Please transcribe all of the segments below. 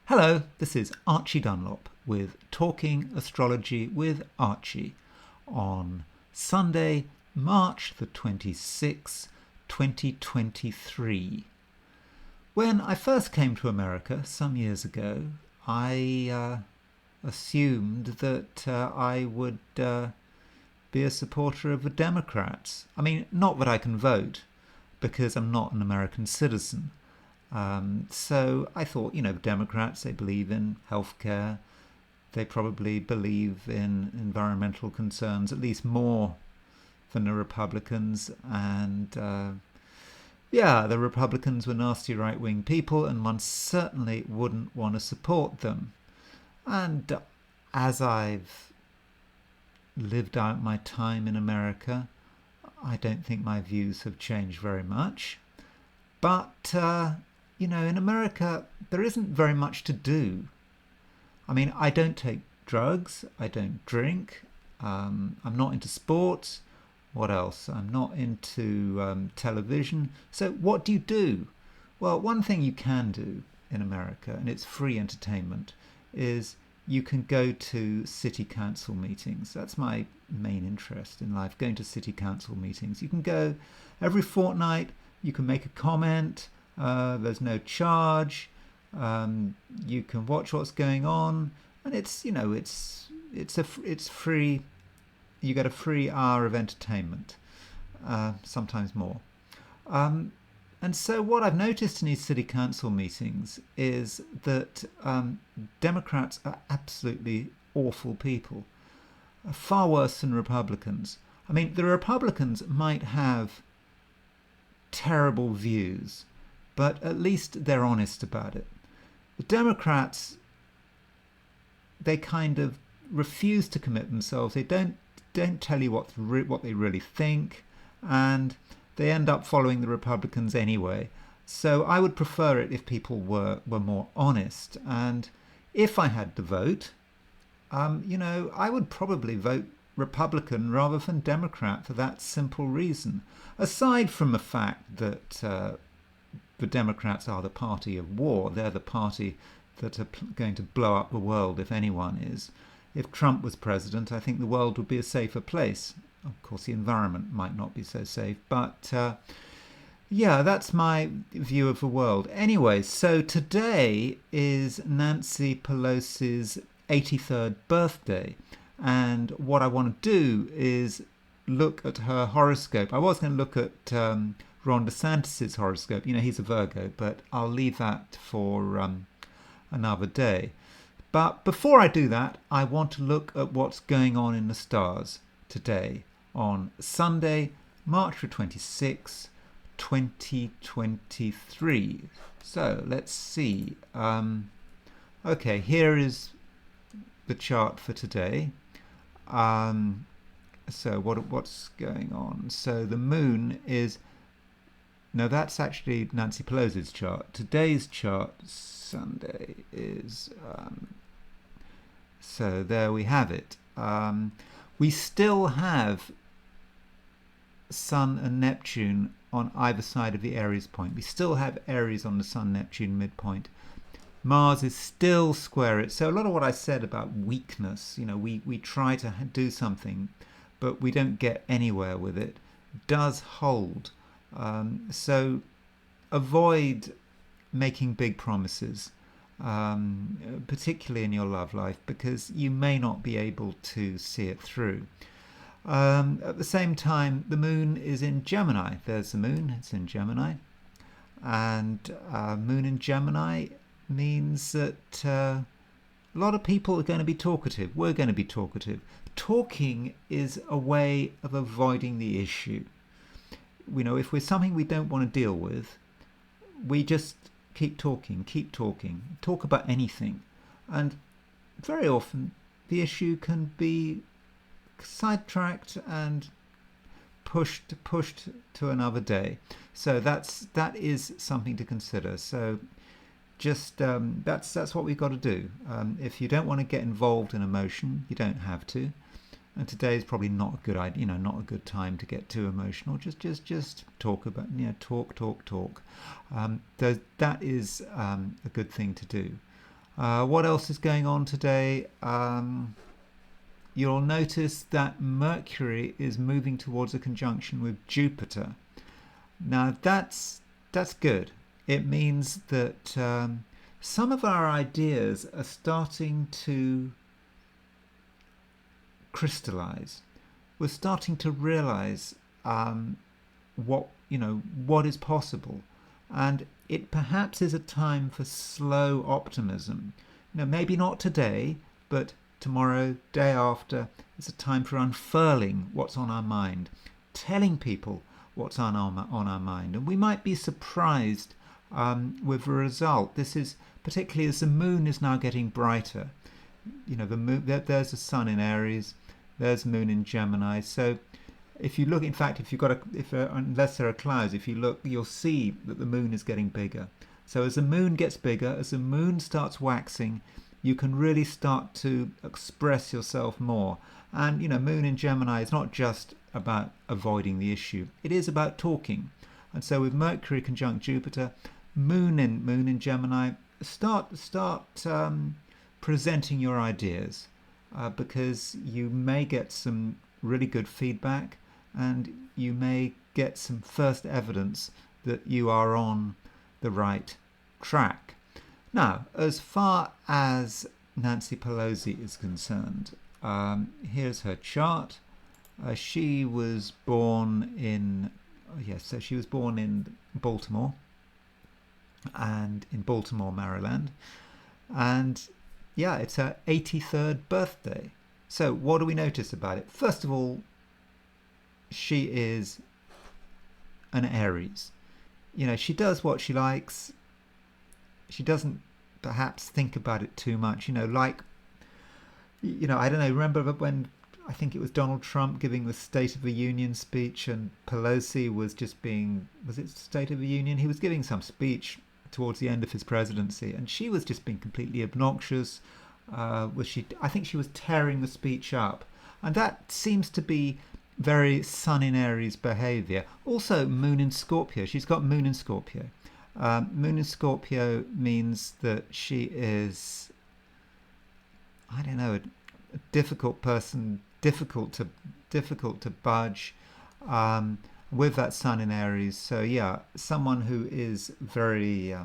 Hello, this is Archie Dunlop with Talking Astrology with Archie on Sunday, March the 26th, 2023. When I first came to America some years ago, I assumed that I would be a supporter of the Democrats. I mean, not that I can vote, because I'm not an American citizen. So I thought, the Democrats, they believe in healthcare. They probably believe in environmental concerns, at least more than the Republicans. And the Republicans were nasty right-wing people, and one certainly wouldn't want to support them. And as I've lived out my time in America, I don't think my views have changed very much. But in America, there isn't very much to do. I mean, I don't take drugs. I don't drink. I'm not into sports. What else? I'm not into television. So what do you do? Well, one thing you can do in America, and it's free entertainment, is you can go to city council meetings. That's my main interest in life, going to city council meetings. You can go every fortnight. You can make a comment. There's no charge. You can watch what's going on, and it's free. You get a free hour of entertainment, sometimes more. And so what I've noticed in these city council meetings is that Democrats are absolutely awful people, far worse than Republicans. I mean, the Republicans might have terrible views, but at least they're honest about it. The Democrats, they kind of refuse to commit themselves. They don't tell you what they really think, and they end up following the Republicans anyway. So I would prefer it if people were more honest. And if I had to vote, I would probably vote Republican rather than Democrat for that simple reason. Aside from the fact that the Democrats are the party of war, they're the party that are going to blow up the world if anyone is. If Trump was president, I think the world would be a safer place. Of course, the environment might not be so safe, but that's my view of the world. Anyway, so today is Nancy Pelosi's 83rd birthday. And what I want to do is look at her horoscope. I was going to look at Ron DeSantis' horoscope. He's a Virgo, but I'll leave that for another day. But before I do that, I want to look at what's going on in the stars today on Sunday, March 26, 2023. So let's see. Okay, here is the chart for today. So what's going on? So the moon is... No, that's actually Nancy Pelosi's chart. Today's chart, Sunday, is... so there we have it. We still have Sun and Neptune on either side of the Aries point. We still have Aries on the Sun-Neptune midpoint. Mars is still square it. So a lot of what I said about weakness, we try to do something, but we don't get anywhere with it, does hold. So avoid making big promises, particularly in your love life, because you may not be able to see it through. At the same time, the moon is in Gemini. There's the moon, it's in Gemini. And moon in Gemini means that a lot of people are going to be talkative. We're going to be talkative. Talking is a way of avoiding the issue. If we're something we don't want to deal with, we just keep talking, talk about anything. And very often the issue can be sidetracked and pushed to another day. So that is something to consider. So just that's what we've got to do. If you don't want to get involved in emotion, you don't have to. And today is probably not a good idea, not a good time to get too emotional. Just talk about, talk. That is a good thing to do. What else is going on today? You'll notice that Mercury is moving towards a conjunction with Jupiter. Now that's good. It means that some of our ideas are starting to crystallize. We're starting to realize what is possible, and it perhaps is a time for slow optimism. Maybe not today, but tomorrow, day after, it's a time for unfurling what's on our mind, telling people what's on our mind, and we might be surprised with the result. This is particularly as the moon is now getting brighter. The moon, there's the sun in Aries, there's the moon in Gemini. So if you look, in fact, unless there are clouds, if you look, you'll see that the moon is getting bigger. So as the moon gets bigger, as the moon starts waxing, you can really start to express yourself more. And moon in Gemini is not just about avoiding the issue; it is about talking. And so with Mercury conjunct Jupiter, moon in Gemini, start presenting your ideas, because you may get some really good feedback, and you may get some first evidence that you are on the right track. Now, as far as Nancy Pelosi is concerned, here's her chart. She was born in Baltimore, Maryland, and it's her 83rd birthday. So what do we notice about it? First of all, she is an Aries. She does what she likes. She doesn't perhaps think about it too much. I don't know, remember when I think it was Donald Trump giving the State of the Union speech, and Pelosi was it State of the Union? He was giving some speech towards the end of his presidency, and she was just being completely obnoxious. I think she was tearing the speech up, and that seems to be very Sun in Aries behavior. Also, Moon in Scorpio. She's got Moon in Scorpio. Moon in Scorpio means that she is, I don't know, a difficult person, difficult to budge, with that Sun in Aries. So someone who is very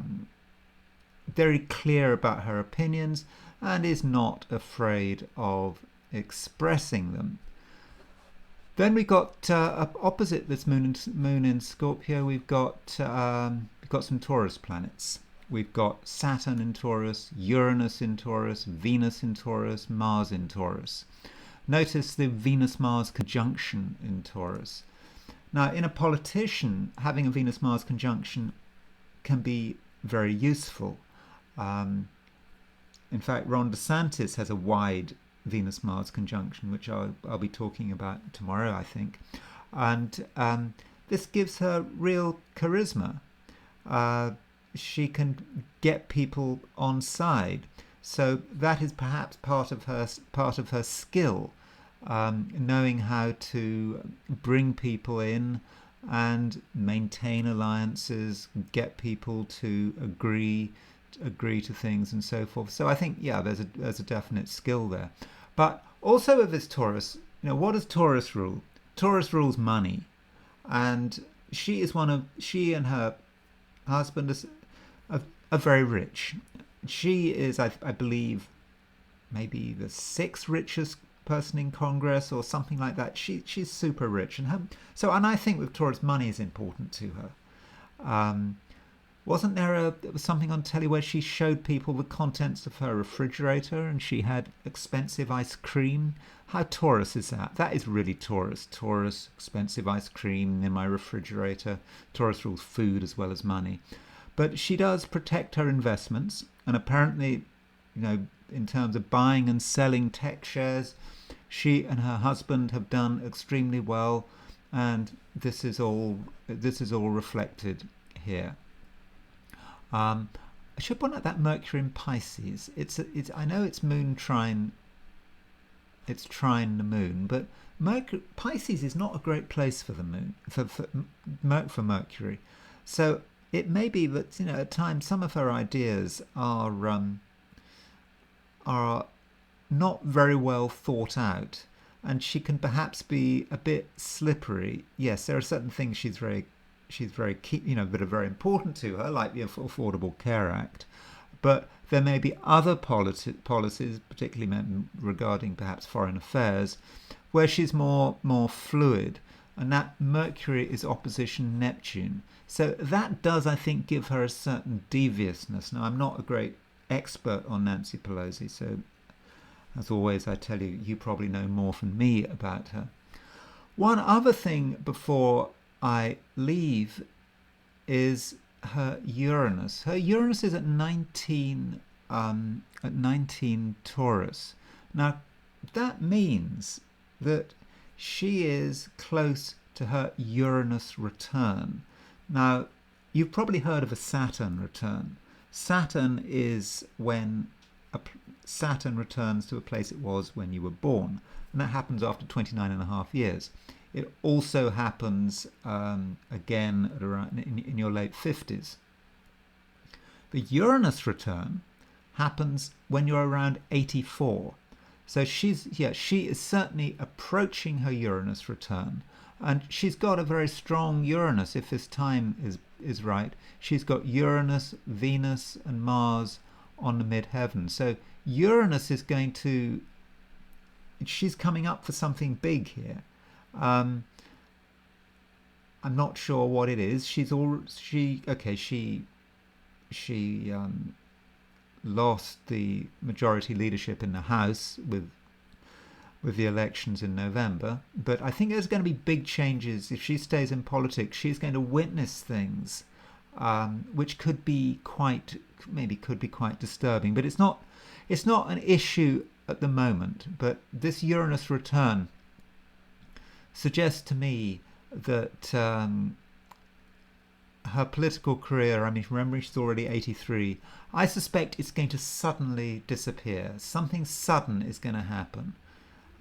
very clear about her opinions and is not afraid of expressing them. Then we got opposite this moon in Scorpio. We've got some Taurus planets. We've got Saturn in Taurus, Uranus in Taurus, Venus in Taurus, Mars in Taurus. Notice the Venus-Mars conjunction in Taurus. Now, in a politician, having a Venus-Mars conjunction can be very useful. In fact, Ron DeSantis has a wide Venus-Mars conjunction, which I'll be talking about tomorrow, I think. And this gives her real charisma. She can get people on side. So that is perhaps part of her skill, knowing how to bring people in and maintain alliances, get people to agree to things and so forth. So I think there's a definite skill there. But also with this Taurus, what does Taurus rule? Taurus rules money, and she and her husband are very rich. She is, I believe, maybe the 6th richest person in Congress or something like that. She's super rich, and I think with Taurus, money is important to her. Wasn't there something on telly where she showed people the contents of her refrigerator and she had expensive ice cream? How Taurus is that? That is really Taurus. Taurus, expensive ice cream in my refrigerator. Taurus rules food as well as money. But she does protect her investments, and apparently, in terms of buying and selling tech shares, she and her husband have done extremely well, and this is all reflected here. I should point out that Mercury in Pisces. I know it's moon trine. It's trine the moon, but Pisces is not a great place for the moon for Mercury. So it may be that at times some of her ideas are are not very well thought out, and she can perhaps be a bit slippery. Yes, there are certain things she's very key, that are very important to her, like the Affordable Care Act. But there may be other policies, particularly regarding perhaps foreign affairs, where she's more fluid, and that Mercury is opposition Neptune. So that does, I think, give her a certain deviousness. Now, I'm not a great expert on Nancy Pelosi, so as always, I tell you, you probably know more than me about her. One other thing before I leave is her Uranus. Her Uranus is at 19 Taurus. Now, that means that she is close to her Uranus return. Now, you've probably heard of a Saturn return. Saturn is when Saturn returns to a place it was when you were born, and that happens after 29.5 years. It also happens again at around in your late 50s. The Uranus return happens when you're around 84. So she is certainly approaching her Uranus return, and she's got a very strong Uranus. If this time is right, she's got Uranus, Venus, and Mars on the midheaven. So Uranus is she's coming up for something big here. I'm not sure what it is. She lost the majority leadership in the House with the elections in November, but I think there's going to be big changes if she stays in politics. She's going to witness things which could be quite disturbing. But it's not an issue at the moment. But this Uranus return suggests to me that her political career, I mean, remember she's already 83, I suspect it's going to suddenly disappear. Something sudden is going to happen.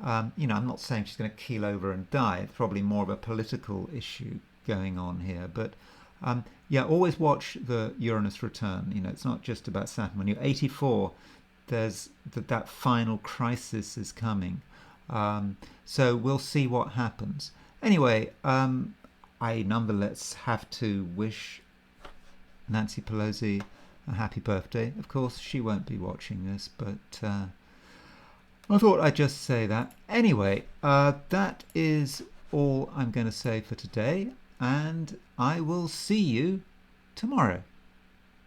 I'm not saying she's going to keel over and die. It's probably more of a political issue going on here. But always watch the Uranus return. It's not just about Saturn. When you're 84, there's that final crisis is coming. So we'll see what happens. Anyway, I nonetheless have to wish Nancy Pelosi a happy birthday. Of course, she won't be watching this, but I thought I'd just say that. Anyway, that is all I'm going to say for today, and I will see you tomorrow.